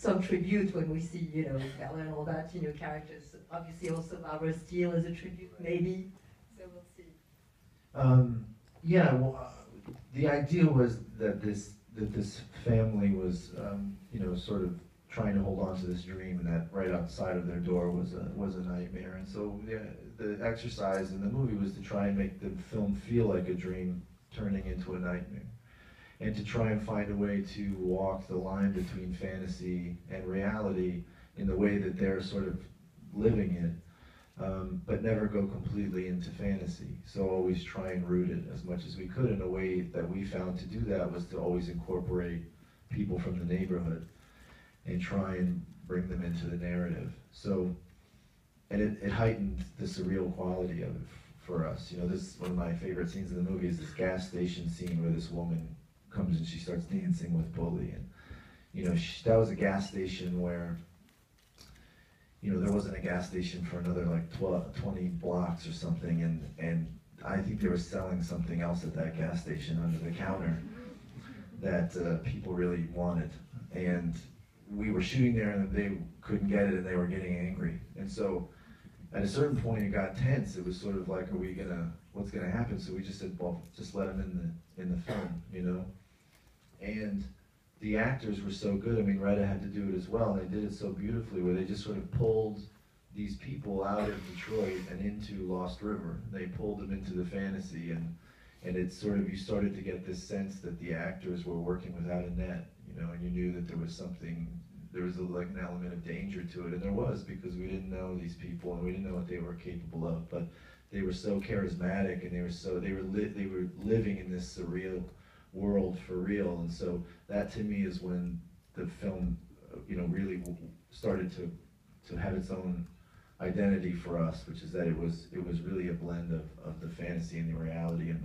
some tribute when we see, you know, Bella and all that, you know, characters. Obviously also Barbara Steele as a tribute, maybe. So we'll see. Yeah, well, the idea was that this family was, you know, sort of trying to hold on to this dream, and that right outside of their door was a nightmare. And so the exercise in the movie was to try and make the film feel like a dream turning into a nightmare, and to try and find a way to walk the line between fantasy and reality in the way that they're sort of living it, but never go completely into fantasy. So always try and root it as much as we could. In a way that we found to do that was to always incorporate people from the neighborhood and try and bring them into the narrative. So, and it heightened the surreal quality of it for us. You know, this is one of my favorite scenes in the movie, is this gas station scene where this woman comes and she starts dancing with Bully. And, you know, that was a gas station where, you know, there wasn't a gas station for another like 20 blocks or something, and I think they were selling something else at that gas station under the counter that people really wanted. And we were shooting there and they couldn't get it and they were getting angry. And so at a certain point it got tense. It was sort of like, what's gonna happen? So we just said, well, just let them in the film, you know? And the actors were so good. I mean, Reda had to do it as well, and they did it so beautifully, where they just sort of pulled these people out of Detroit and into Lost River. They pulled them into the fantasy, and it's sort of, you started to get this sense that the actors were working without a net, you know, and you knew that there was like an element of danger to it, and there was, because we didn't know these people and we didn't know what they were capable of, but they were so charismatic, and they were living in this surreal world for real. And so that to me is when the film, you know, really started to have its own identity for us, which is that it was really a blend of the fantasy and the reality, and